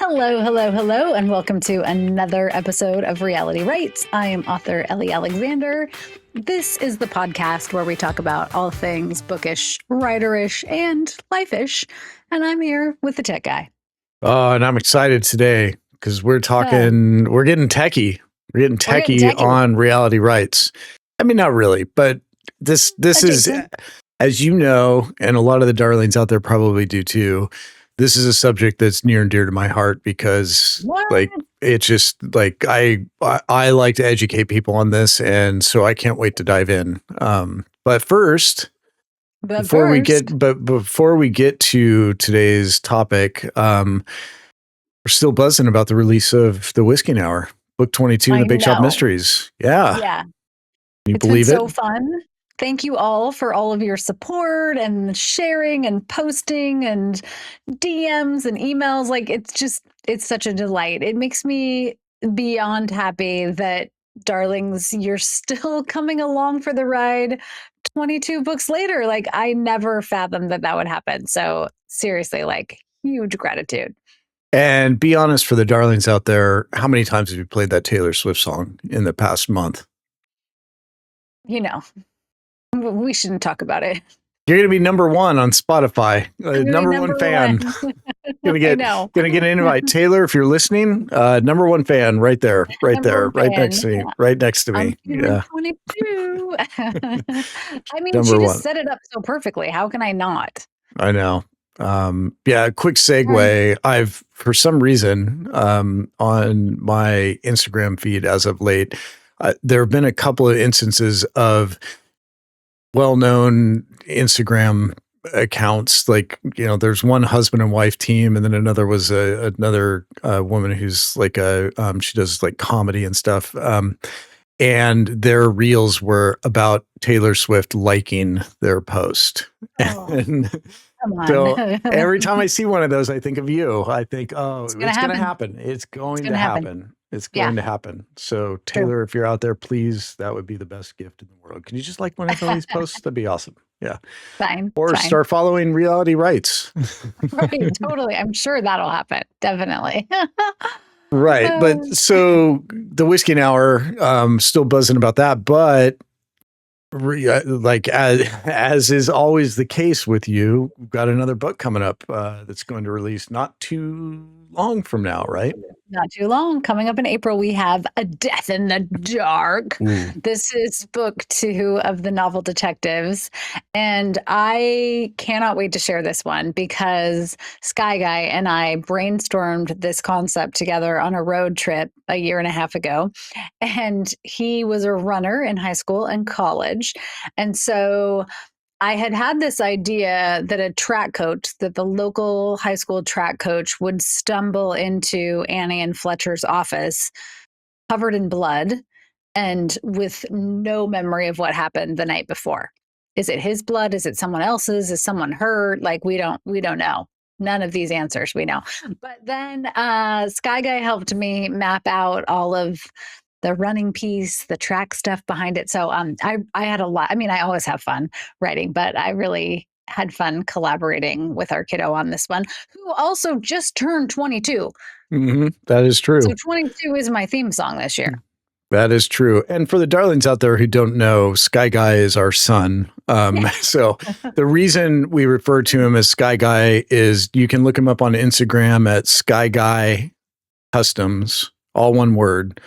Hello, hello, hello, and welcome to another episode of Reality Rights. I am author Ellie Alexander. This is the podcast where we talk about all things bookish, writerish, and life-ish. And I'm here with the tech guy. Oh, and I'm excited today because we're getting techie. We're getting techie on Reality Rights. I mean, not really, but this is, as you know, and a lot of the darlings out there probably do too. This is a subject that's near and dear to my heart because it's just like I like to educate people on this, and so I can't wait to dive in. But first, before we get to today's topic, we're still buzzing about the release of the Whisking Hour, book 22, The Bake Shop Mysteries. Yeah. Can you believe it? It's been so fun. Thank you all for all of your support and sharing and posting and DMs and emails. It's such a delight. It makes me beyond happy that, darlings, you're still coming along for the ride 22 books later. I never fathomed that would happen. So seriously, huge gratitude. And be honest, for the darlings out there, how many times have you played that Taylor Swift song in the past month? We shouldn't talk about it. You're going to be number one on Spotify. Number one fan. Gonna get an invite. Taylor, if you're listening, number one fan right there, right next to me, right next to me. Yeah. 22. I mean, she just set it up so perfectly. How can I not? I know. Quick segue. I've, for some reason, on my Instagram feed as of late, there have been a couple of instances of well-known Instagram accounts. There's one husband and wife team, and then another was another woman who's she does comedy and stuff. And their reels were about Taylor Swift liking their post. And so every time I see one of those, I think of you. I think, it's going to happen. It's going to happen. It's going to happen. So Taylor, if you're out there, please, that would be the best gift in the world. Can you just like one of these posts? That'd be awesome. Yeah. Fine. Start following Reality Rights. Right. Totally. I'm sure that'll happen. Definitely. Right. But so the Whisking Hour, still buzzing about that, but as is always the case with you, we've got another book coming up that's going to release not too long from now, right? Not too long. Coming up in April, we have A Death in the Dark. This is book 2 of the novel Detectives. And I cannot wait to share this one because Skyguy and I brainstormed this concept together on a road trip a year and a half ago. And he was a runner in high school and college. And so I had this idea that the local high school track coach would stumble into Annie and Fletcher's office covered in blood and with no memory of what happened the night before. Is it his blood? Is it someone else's? Is someone hurt? We don't know. None of these answers we know. But then Skyguy helped me map out all of the running piece, the track stuff behind it. So I had a lot. I mean, I always have fun writing, but I really had fun collaborating with our kiddo on this one, who also just turned 22. Mm-hmm. That is true. So 22 is my theme song this year. That is true. And for the darlings out there who don't know, Skyguy is our son. So the reason we refer to him as Skyguy is you can look him up on Instagram at Skyguy Customs, all one word.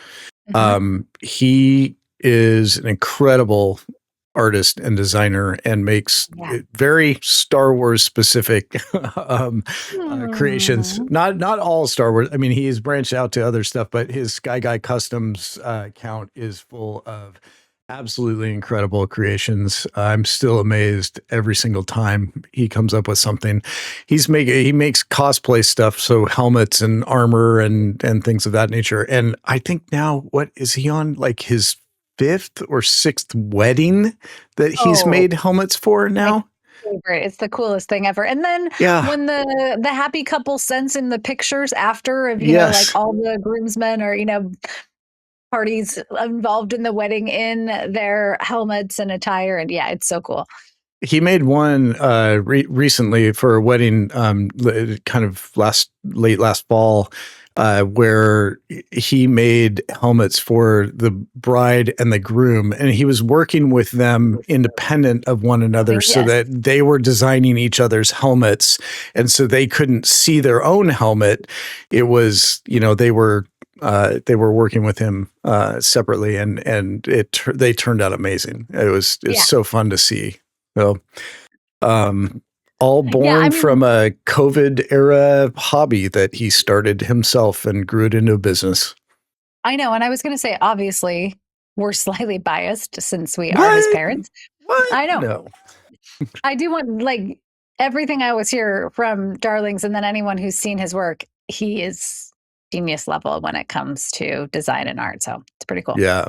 He is an incredible artist and designer and makes very Star Wars specific creations. Not all Star Wars. I mean, he has branched out to other stuff, but his Skyguy Customs account is full of absolutely incredible creations. I'm still amazed every single time he comes up with something. He makes cosplay stuff, so helmets and armor and things of that nature. And I think now, what is he on, his 5th or 6th wedding that he's made helmets for now? Favorite. It's the coolest thing ever. And then when the happy couple sends in the pictures after of all the groomsmen or parties involved in the wedding in their helmets and attire, and it's so cool. he made one recently for a wedding, kind of late last fall, where he made helmets for the bride and the groom, and he was working with them independent of one another, so Yes. that they were designing each other's helmets, and so they couldn't see their own helmet. It was, they were working with him separately, and they turned out amazing. It's Yeah. so fun to see. So, all Yeah. I born mean, from a COVID era hobby that he started himself and grew it into a business. I know. And I was going to say, obviously, we're slightly biased since we are his What? parents. What? I know. No. I do want, like, everything I always hear from Darlings and then anyone who's seen his work, he is genius level when it comes to design and art. So it's pretty cool. Yeah.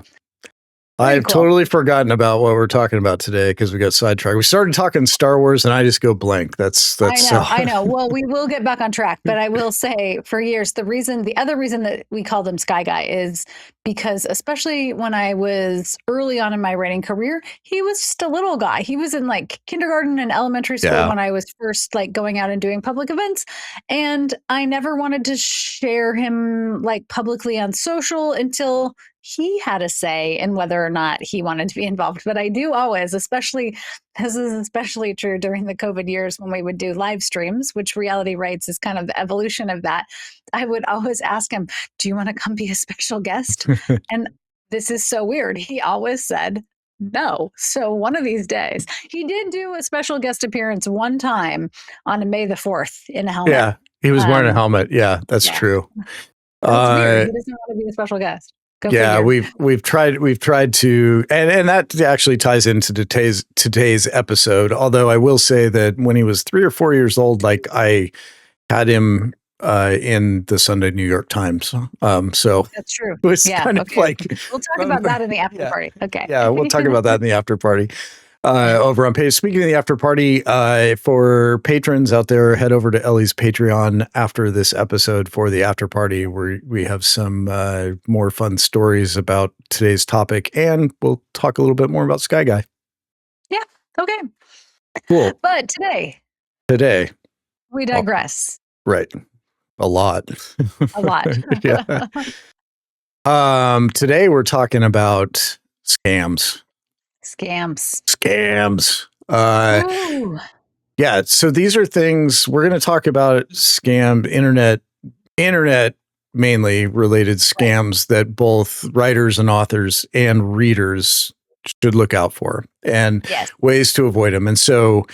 Pretty I've cool. totally forgotten about what we're talking about today because we got sidetracked. We started talking Star Wars and I just go blank. I know. Well, we will get back on track, but I will say for years, the other reason that we called him Skyguy is because, especially when I was early on in my writing career, he was just a little guy. He was in like kindergarten and elementary school when I was first like going out and doing public events. And I never wanted to share him like publicly on social until he had a say in whether or not he wanted to be involved. But I do always, this is especially true during the COVID years when we would do live streams, which Reality Rights is kind of the evolution of that. I would always ask him, do you want to come be a special guest? And this is so weird. He always said no. So one of these days, he did do a special guest appearance one time on May the 4th in a helmet. Yeah, he was wearing a helmet. Yeah, that's true. That's weird. He doesn't want to be a special guest. Yeah, we've tried to, and that actually ties into today's episode. Although I will say that when he was 3 or 4 years old, like I had him in the Sunday New York Times. So that's true. It was kind of like we'll talk about that in the after party. Okay. Yeah, we'll talk about that in the after party. Over on page. Speaking of the after party, for patrons out there, head over to Ellie's Patreon after this episode for the after party, where we have some more fun stories about today's topic, and we'll talk a little bit more about Skyguy. Yeah. Okay. Cool. But today we digress. Right. A lot. A lot. Yeah. Today we're talking about scams. Yeah, so these are things we're going to talk about. Internet mainly related scams that both writers and authors and readers should look out for, and ways to avoid them. And so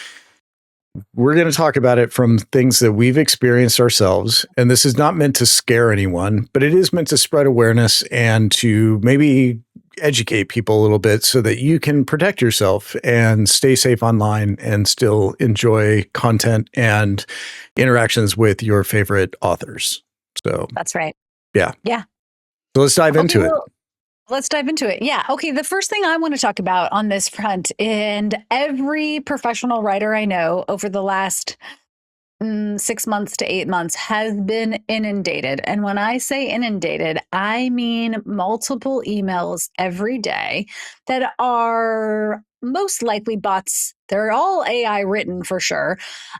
we're going to talk about it from things that we've experienced ourselves. And this is not meant to scare anyone, but it is meant to spread awareness and to maybe educate people a little bit so that you can protect yourself and stay safe online and still enjoy content and interactions with your favorite authors. So that's right. Yeah. Yeah. So let's dive into it. Let's dive into it. Yeah. Okay. The first thing I want to talk about on this front, and every professional writer I know over the last 6 months to 8 months has been inundated. And when I say inundated, I mean multiple emails every day that are most likely bots. They're all AI written for sure,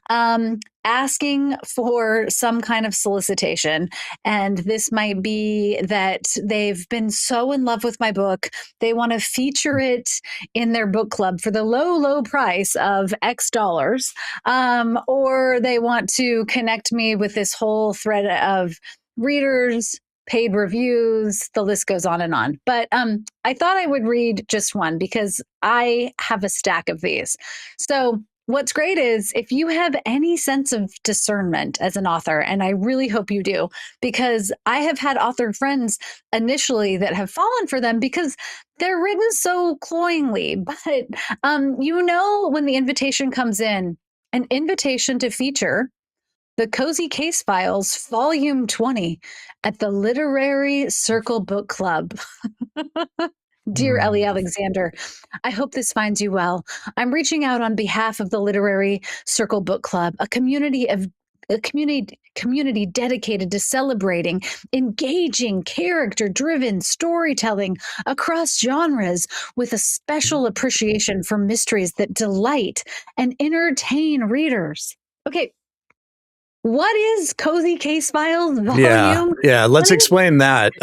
asking for some kind of solicitation. And this might be that they've been so in love with my book, they want to feature it in their book club for the low price of X dollars, or they want to connect me with this whole thread of readers, paid reviews, the list goes on and on. But I thought I would read just one because I have a stack of these. So what's great is if you have any sense of discernment as an author, and I really hope you do, because I have had author friends initially that have fallen for them because they're written so cloyingly. But when the invitation comes in, an invitation to feature The Cozy Case Files, Volume 20 at the Literary Circle Book Club. Dear Ellie Alexander, I hope this finds you well. I'm reaching out on behalf of the Literary Circle Book Club, a community of a community dedicated to celebrating engaging, character-driven storytelling across genres with a special appreciation for mysteries that delight and entertain readers. Okay, what is Cozy Case Files Volume? Yeah. Let's explain that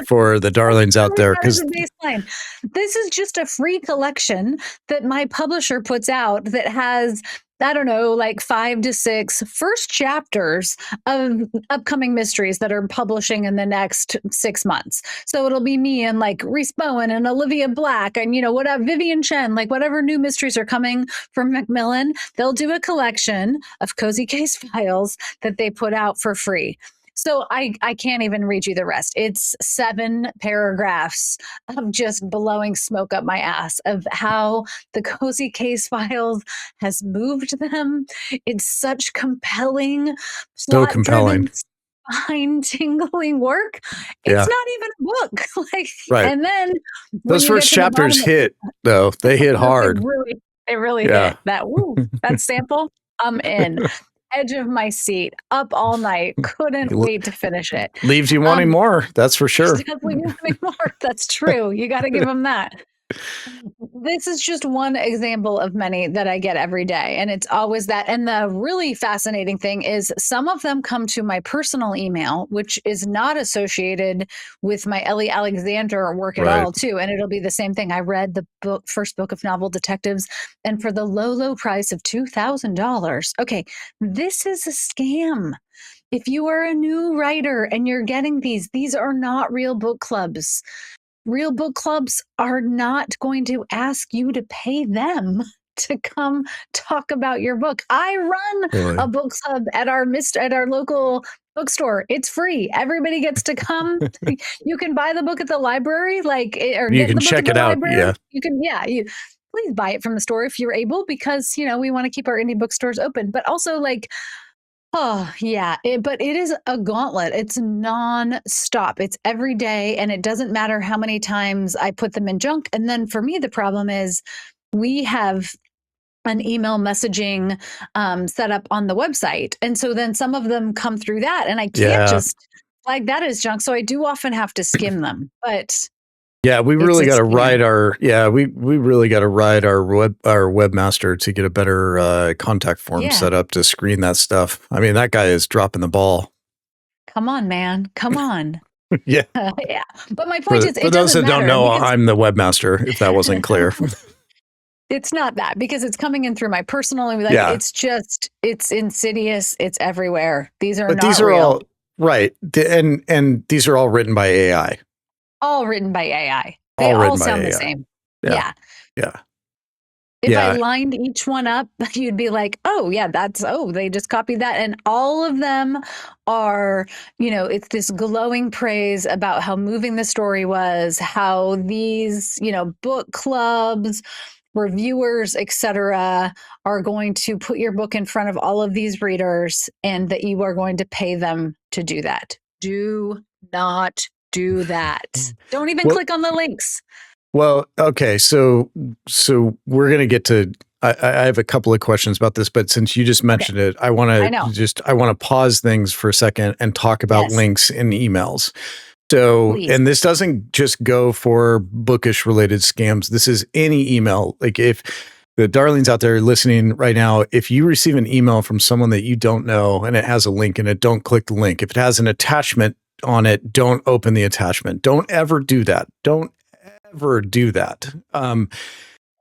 for the darlings out there, That is because a baseline. This is just a free collection that my publisher puts out that has, I don't know, like 5 to 6 first chapters of upcoming mysteries that are publishing in the next 6 months. So it'll be me and like Reese Bowen and Olivia Black and, whatever, Vivian Chen, like whatever new mysteries are coming from Macmillan, they'll do a collection of Cozy Case Files that they put out for free. So I can't even read you the rest. It's 7 paragraphs of just blowing smoke up my ass of how the Cozy Case Files has moved them. It's such compelling, so compelling, spine-tingling work. It's not even a book. Right. And then those first chapters hit, though. They hit hard. They really hit that. Woo, that sample. I'm in. Edge of my seat, up all night, couldn't wait to finish it. Leaves you wanting more, that's for sure. Definitely wanting more. That's true. You got to give them that. This is just one example of many that I get every day. And it's always that. And the really fascinating thing is some of them come to my personal email, which is not associated with my Ellie Alexander work at all, too. And it'll be the same thing. I read the first book of novel detectives, and for the low price of $2,000. Okay, this is a scam. If you are a new writer and you're getting these are not real book clubs. Real book clubs are not going to ask you to pay them to come talk about your book. I run a book club at our local bookstore. It's free. Everybody gets to come. You can buy the book at the library, or you can check it out. Library. You can, please buy it from the store if you're able, because we want to keep our indie bookstores open. But also, oh, yeah. But it is a gauntlet. It's non-stop. It's every day. And it doesn't matter how many times I put them in junk. And then for me, the problem is we have an email messaging set up on the website. And so then some of them come through that. And I can't just flag that as junk. So I do often have to skim them. But yeah, we really got to ride our we really got to ride our webmaster to get a better contact form set up to screen that stuff. I mean, that guy is dropping the ball. Come on, man. Come on. Yeah. But my point is, for those that don't know, I'm the webmaster, if that wasn't clear. It's not that, because it's coming in through my personal, it's insidious. It's everywhere. These are real. All right. And these are all written by AI. All written by AI. They all sound the same. Yeah. If I lined each one up, you'd be like, oh, yeah, they just copied that. And all of them are, it's this glowing praise about how moving the story was, how these, book clubs, reviewers, etc., are going to put your book in front of all of these readers, and that you are going to pay them to do that. Do not do that. Don't even click on the links. Well, okay, so we're gonna get to. I have a couple of questions about this, but since you just mentioned it, I want to pause things for a second and talk about links in emails. So, please. And this doesn't just go for bookish related scams. This is any email. Like, if the darlings out there listening right now, if you receive an email from someone that you don't know and it has a link in it, don't click the link. If it has an attachment on it, don't open the attachment. Don't ever do that. Don't ever do that.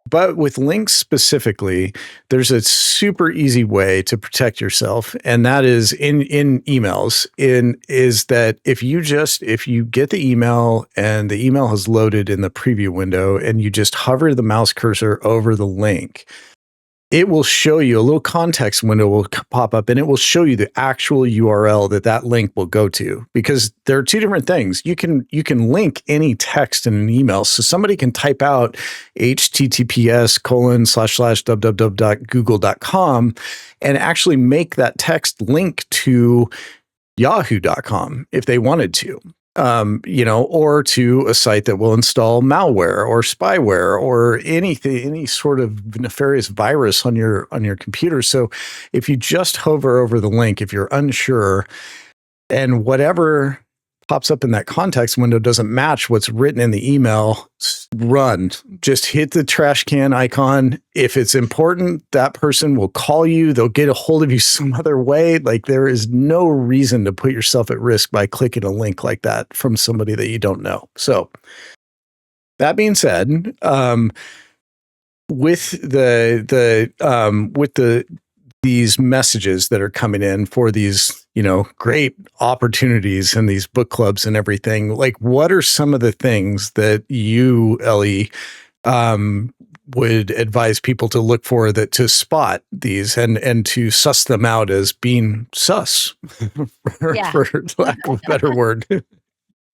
But with links specifically, there's a super easy way to protect yourself, and that is in emails. Is that if you get the email and the email has loaded in the preview window, and you just hover the mouse cursor over the link, it will show you a little context window will pop up, and it will show you the actual URL that link will go to, because there are two different things. You can link any text in an email. So somebody can type out https://www.google.com and actually make that text link to yahoo.com if they wanted to. or to a site that will install malware or spyware or anything, any sort of nefarious virus on your computer. So if you just hover over the link, if you're unsure, and whatever pops up in that context window doesn't match what's written in the email, run. Just hit the trash can icon. If it's important, that person will call you. They'll get a hold of you some other way. Like, there is no reason to put yourself at risk by clicking a link like that from somebody that you don't know. So that being said, with these messages that are coming in for these, great opportunities and these book clubs and everything, like, what are some of the things that you, Ellie, would advise people to look for, that to spot these and to suss them out as being sus, for lack of a better word?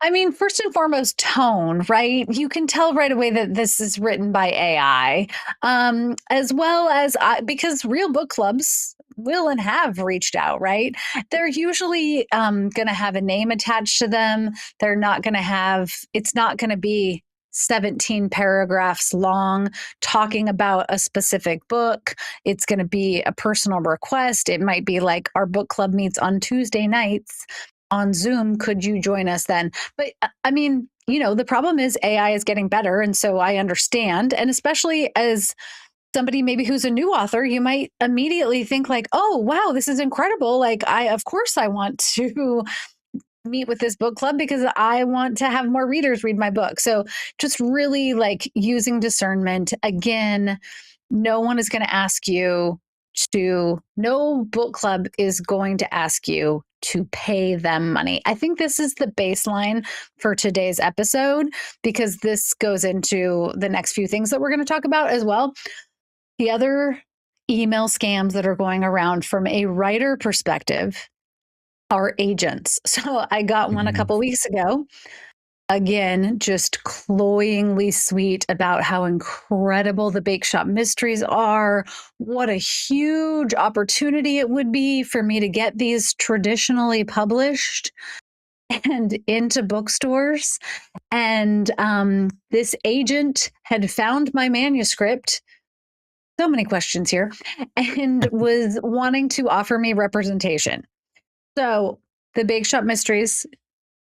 I mean, first and foremost, tone, right? You can tell right away that this is written by AI, as well as because real book clubs will and have reached out, right? They're usually going to have a name attached to them. They're not going to have, it's not going to be 17 paragraphs long talking about a specific book. It's going to be a personal request. It might be like, our book club meets on Tuesday nights on Zoom. Could you join us then? But I mean, the problem is AI is getting better. And so I understand. And especially as somebody maybe who's a new author, you might immediately think like, oh, wow, this is incredible. Like, of course I want to meet with this book club because I want to have more readers read my book. So just really like using discernment. Again, no one is going to ask you no book club is going to ask you to pay them money. I think this is the baseline for today's episode, because this goes into the next few things that we're going to talk about as well. The other email scams that are going around from a writer perspective are agents. So I got one a couple weeks ago. Again, just cloyingly sweet about how incredible the Bake Shop Mysteries are. What a huge opportunity it would be for me to get these traditionally published and into bookstores. And this agent had found my manuscript. So many questions here, and was wanting to offer me representation. So the Bake Shop Mysteries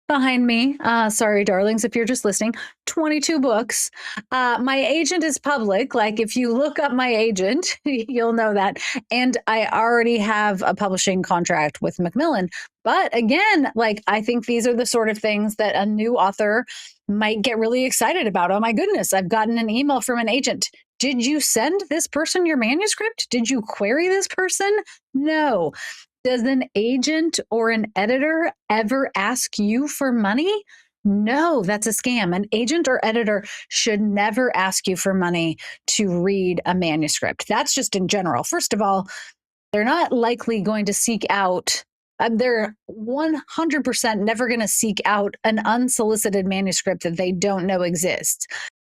behind me, sorry, darlings, if you're just listening, 22 books. My agent is public. Like, if you look up my agent, you'll know that. And I already have a publishing contract with Macmillan. But again, like, I think these are the sort of things that a new author might get really excited about. Oh my goodness, I've gotten an email from an agent. Did you send this person your manuscript? Did you query this person? No. Does an agent or an editor ever ask you for money? No, that's a scam. An agent or editor should never ask you for money to read a manuscript. That's just in general. First of all, they're not likely going to seek out, they're 100% never going to seek out an unsolicited manuscript that they don't know exists.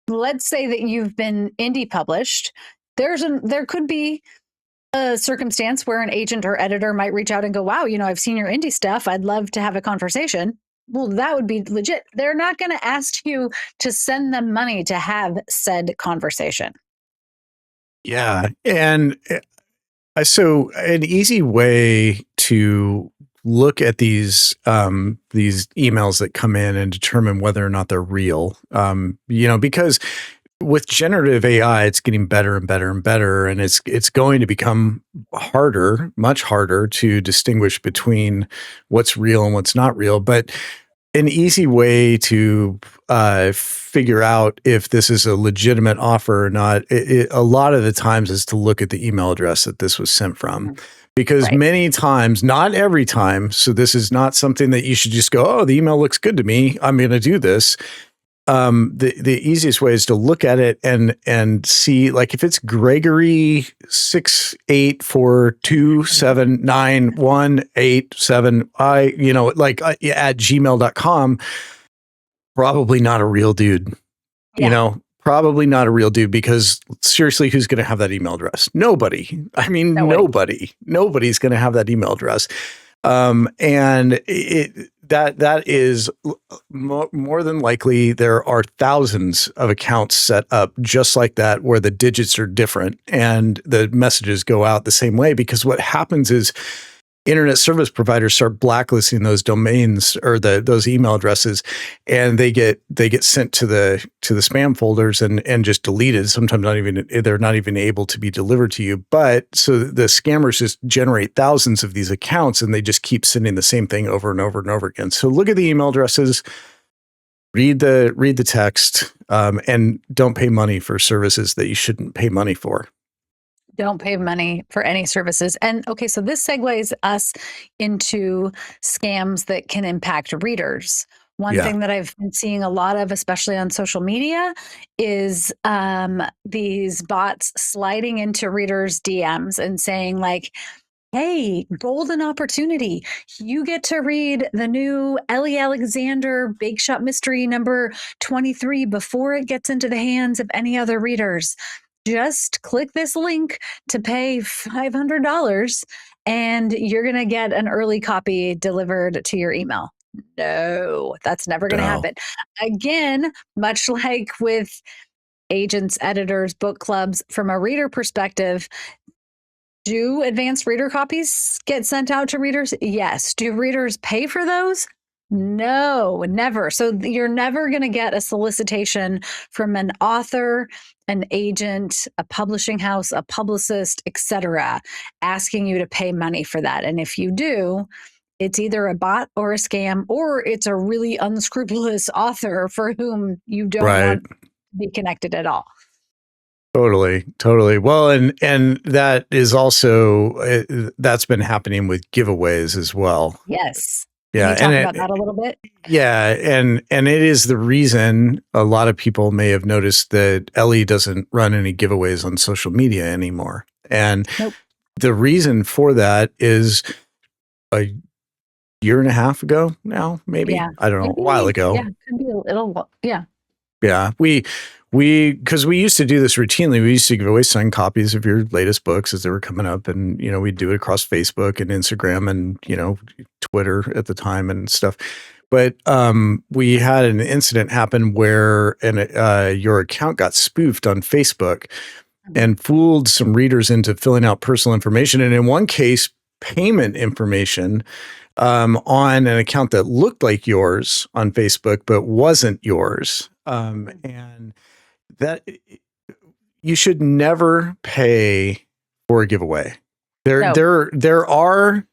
Let's say that you've been indie published. There could be a circumstance where an agent or editor might reach out and go, wow, I've seen your indie stuff. I'd love to have a conversation. Well, that would be legit. They're not going to ask you to send them money to have said conversation. Yeah. And so an easy way to look at these emails that come in and determine whether or not they're real, because with generative AI, it's getting better and better and better, and it's going to become harder, much harder, to distinguish between what's real and what's not real. But an easy way to figure out if this is a legitimate offer or not, a lot of the times, is to look at the email address that this was sent from. Because many times, not every time, so this is not something that you should just go, oh, the email looks good to me, I'm going to do this. The easiest way is to look at it and see, like, if it's Gregory 684279187, at gmail.com, probably not a real dude. Probably not a real dude, because seriously, who's going to have that email address? Nobody. I mean, nobody. Nobody's going to have that email address. And that is more than likely there are thousands of accounts set up just like that where the digits are different and the messages go out the same way, because what happens is internet service providers start blacklisting those domains or those email addresses, and they get sent to the spam folders and just deleted. Sometimes they're not even able to be delivered to you. But so the scammers just generate thousands of these accounts, and they just keep sending the same thing over and over and over again. So look at the email addresses, read the text, and don't pay money for services that you shouldn't pay money for. Don't pay money for any services. And okay, so this segues us into scams that can impact readers. One thing that I've been seeing a lot of, especially on social media, is these bots sliding into readers' DMs and saying like, hey, golden opportunity. You get to read the new Ellie Alexander Bake Shop Mystery number 23 before it gets into the hands of any other readers. Just click this link to pay $500 and you're going to get an early copy delivered to your email. No, that's never going to happen. Again, much like with agents, editors, book clubs, from a reader perspective, do advanced reader copies get sent out to readers? Yes. Do readers pay for those? No, never. So you're never going to get a solicitation from an author, an agent, a publishing house, a publicist, etc., asking you to pay money for that. And if you do, it's either a bot or a scam, or it's a really unscrupulous author for whom you don't want to be connected at all. Totally. Well, and that is also that's been happening with giveaways as well. Yes. Yeah, Can you talk about that a little bit? Yeah, and it is the reason a lot of people may have noticed that Ellie doesn't run any giveaways on social media anymore. And the reason for that is a year and a half ago now, maybe. Yeah. I don't know, a while ago. Yeah, could be a little. Yeah. Yeah, because we used to do this routinely. We used to give away signed copies of your latest books as they were coming up, and we'd do it across Facebook and Instagram and Twitter at the time and stuff. But we had an incident happen where your account got spoofed on Facebook and fooled some readers into filling out personal information, and in one case, payment information on an account that looked like yours on Facebook but wasn't yours. And that you should never pay for a giveaway. There are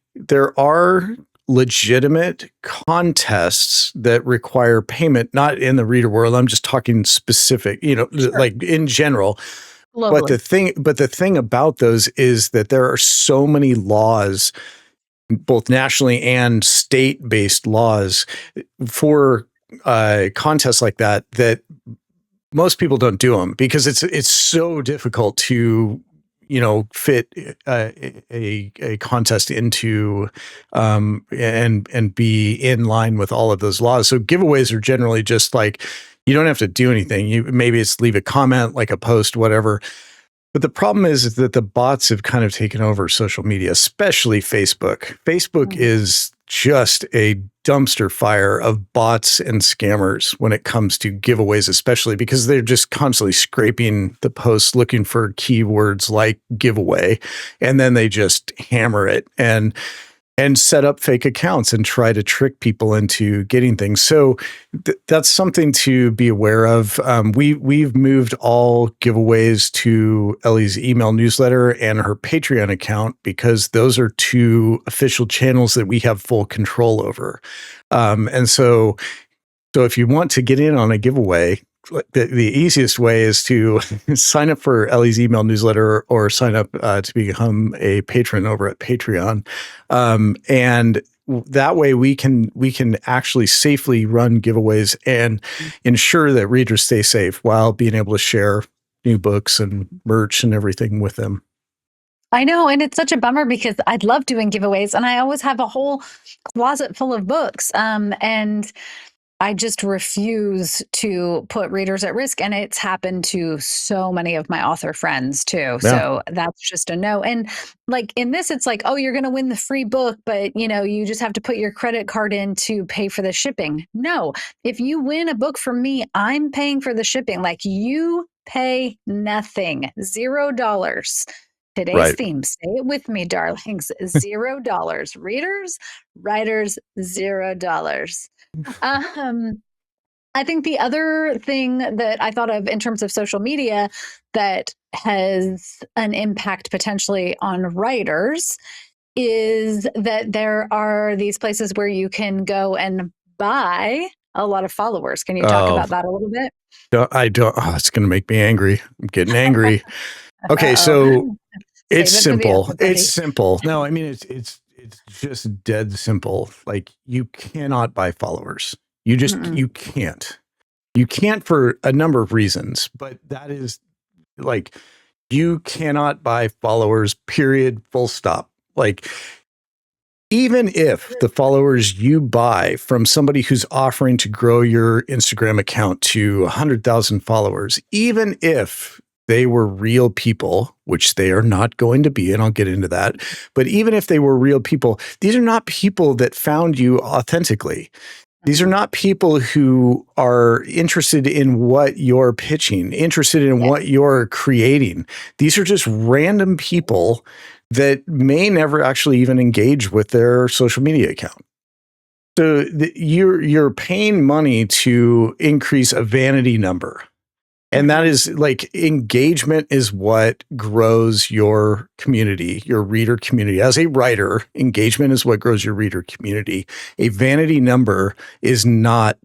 legitimate contests that require payment, not in the reader world. I'm just talking specific, like in general. Globally. But the thing about those is that there are so many laws, both nationally and state-based laws for contests like that most people don't do them because it's so difficult to fit a contest into and be in line with all of those laws. So giveaways are generally just like, you don't have to do anything. Maybe it's leave a comment, like a post, whatever. But the problem is that the bots have kind of taken over social media, especially Facebook. Facebook is just a dumpster fire of bots and scammers when it comes to giveaways, especially because they're just constantly scraping the posts looking for keywords like giveaway, and then they just hammer it and set up fake accounts and try to trick people into getting things. So that's something to be aware of. We've moved all giveaways to Ellie's email newsletter and her Patreon account because those are two official channels that we have full control over. And so if you want to get in on a giveaway, the easiest way is to sign up for Ellie's email newsletter or sign up to become a patron over at Patreon. And that way we can actually safely run giveaways and ensure that readers stay safe while being able to share new books and merch and everything with them. I know. And it's such a bummer because I'd love doing giveaways and I always have a whole closet full of books. And I just refuse to put readers at risk. And it's happened to so many of my author friends too. Yeah. So that's just a no. And like in this, it's like, oh, you're going to win the free book, but you just have to put your credit card in to pay for the shipping. No, if you win a book from me, I'm paying for the shipping. Like you pay nothing, $0. Today's Right. theme, say it with me, darlings, $0. Readers, writers, $0. Um, I think the other thing that I thought of in terms of social media that has an impact potentially on writers is that there are these places where you can go and buy a lot of followers. Can you talk Oh, about that a little bit? I don't. Oh, it's going to make me angry. I'm getting angry. Okay, so Uh-oh. it's Save it for the simple. end, It's buddy. simple. No, I mean it's just dead simple. Like you cannot buy followers. Mm-mm. You can't. You can't for a number of reasons, but that is like you cannot buy followers, period, full stop. Like even if the followers you buy from somebody who's offering to grow your Instagram account to 100,000 followers, even if they were real people, which they are not going to be, and I'll get into that, but even if they were real people, these are not people that found you authentically. These are Mm-hmm. not people who are interested in what you're pitching, interested in Yeah. what you're creating. These are just random people that may never actually even engage with their social media account. So you're paying money to increase a vanity number. And that Mm-hmm. is like engagement is what grows your community, your reader community. As a writer, engagement is what grows your reader community. A vanity number is not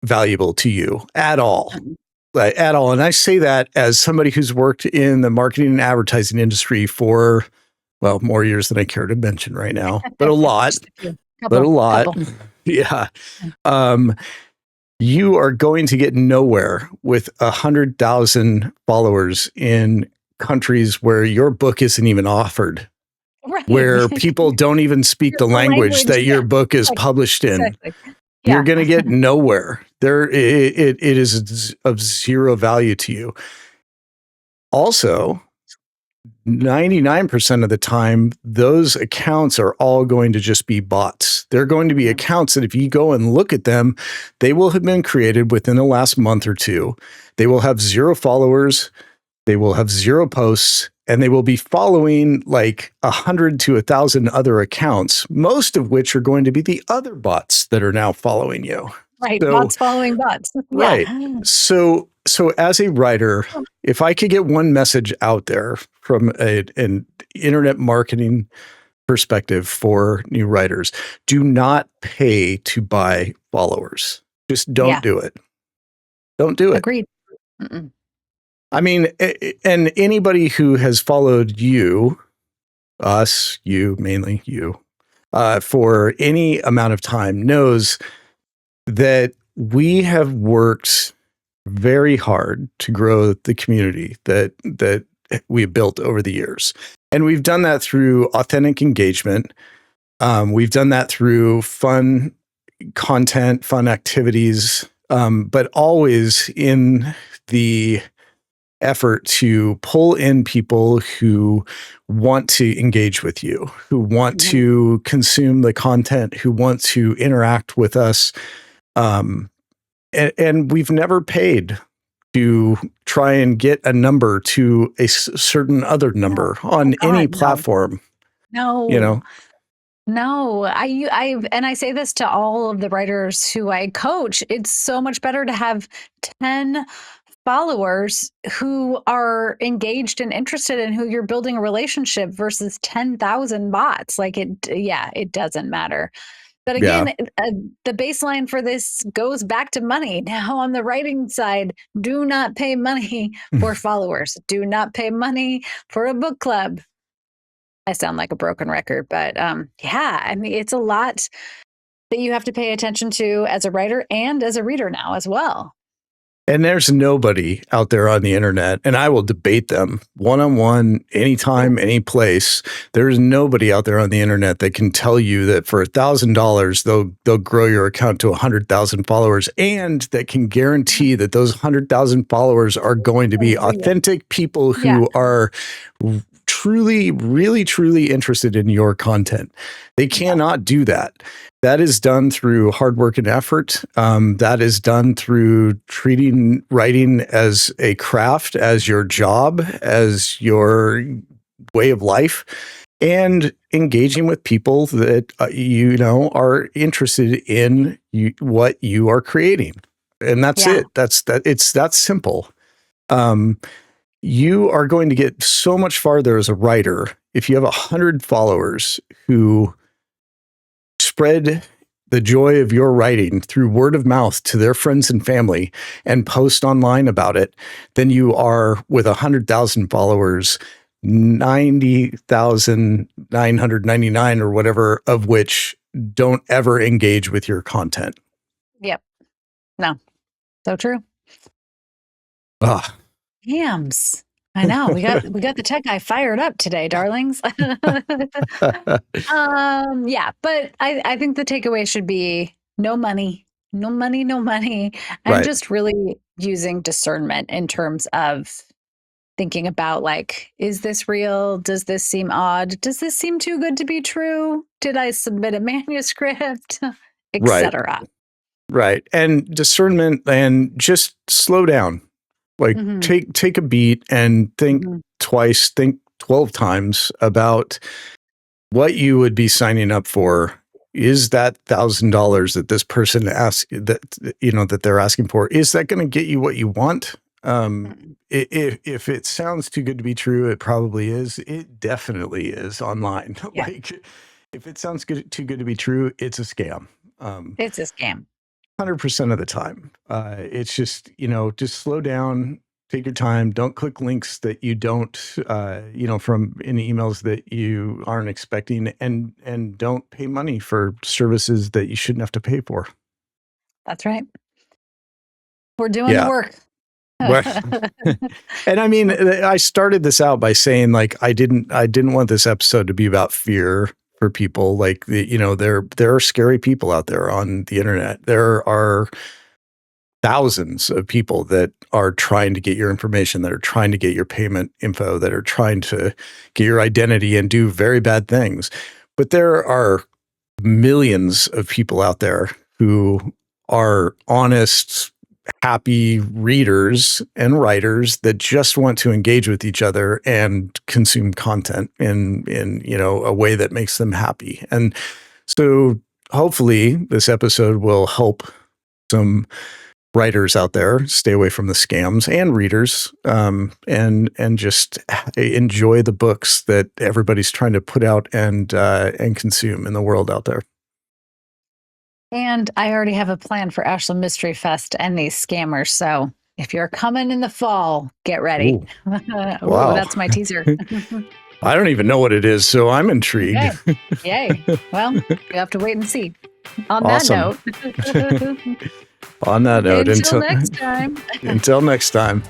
valuable to you at all. Mm-hmm. Like, at all. And I say that as somebody who's worked in the marketing and advertising industry for, well, more years than I care to mention right now, but a lot, Just a few. but a lot. Couple. Yeah. Um, you are going to get nowhere with 100,000 followers in countries where your book isn't even offered, Right. where people don't even speak the The language language, that yeah, your book is exactly, published in. exactly. You're Yeah. going to get nowhere. It is of zero value to you. Also, 99% of the time, those accounts are all going to just be bots. They're going to be Mhm. accounts that if you go and look at them, they will have been created within the last month or two. They will have 0 followers. They will have 0 posts, and they will be following like 100 to 1,000 other accounts, most of which are going to be the other bots that are now following you. Right, So, bots following bots. Yeah. right. So as a writer, if I could get one message out there from an internet marketing perspective for new writers, do not pay to buy followers. Just don't Yeah, do it. Don't do it. agreed. Mm-mm. I mean, and anybody who has followed you, us, you, mainly you, for any amount of time knows that we have worked very hard to grow the community that we have built over the years. And we've done that through authentic engagement. We've done that through fun content, fun activities, but always in the effort to pull in people who want to engage with you, who want Mhm. to consume the content, who want to interact with us. Um, and we've never paid to try and get a number to a certain other No. number Oh on any God, no. platform, you No. know? No. I say this to all of the writers who I coach. It's so much better to have 10 followers who are engaged and interested in who you're building a relationship versus 10,000 bots. Like yeah, it doesn't matter. But Yeah. again, the baseline for this goes back to money. Now, on the writing side, do not pay money for followers. Do not pay money for a book club. I sound like a broken record, but yeah, I mean, it's a lot that you have to pay attention to as a writer and as a reader now as well. And there's nobody out there on the internet, and I will debate them one-on-one, anytime, any place. There's nobody out there on the internet that can tell you that for $1,000 they'll grow your account to 100,000 followers, and that can guarantee that those 100,000 followers are going to be authentic people who are truly, really, truly interested in your content. They cannot do that. That is done through hard work and effort. That is done through treating writing as a craft, as your job, as your way of life, and engaging with people that are interested in what you are creating. And that's it. It's that simple. You are going to get so much farther as a writer if you have 100 followers who spread the joy of your writing through word of mouth to their friends and family and post online about it than you are with 100,000 followers, 90,999 or whatever, of which don't ever engage with your content. Yep. No. So true. Ah. Yams. I know. We got the tech guy fired up today, darlings. Yeah, but I think the takeaway should be no money, and just really using discernment in terms of thinking about, like, is this real? Does this seem odd? Does this seem too good to be true? Did I submit a manuscript? Etc. Right. And discernment, and just slow down. Like take a beat and think twice, think 12 times about what you would be signing up for. Is that $1,000 that this person asks, that they're asking for, is that going to get you what you want? If it sounds too good to be true, it probably is. It definitely is online. Yeah. Like, if it sounds too good to be true, it's a scam. It's a scam. 100% of the time. It's just, just slow down, take your time. Don't click links that you don't, from any emails that you aren't expecting, and don't pay money for services that you shouldn't have to pay for. That's right. We're doing the work. And I mean, I started this out by saying, like, I didn't want this episode to be about fear for people. Like, there are scary people out there on the internet. There are thousands of people that are trying to get your information, that are trying to get your payment info, that are trying to get your identity and do very bad things. But there are millions of people out there who are honest, happy readers and writers that just want to engage with each other and consume content in a way that makes them happy. And so hopefully this episode will help some writers out there stay away from the scams, and readers, and just enjoy the books that everybody's trying to put out and consume in the world out there. And I already have a plan for Ashland Mystery Fest and these scammers. So if you're coming in the fall, get ready. Wow. That's my teaser. I don't even know what it is, so I'm intrigued. Yay. Well, you have to wait and see. On that note. On that note, until next time. Until next time.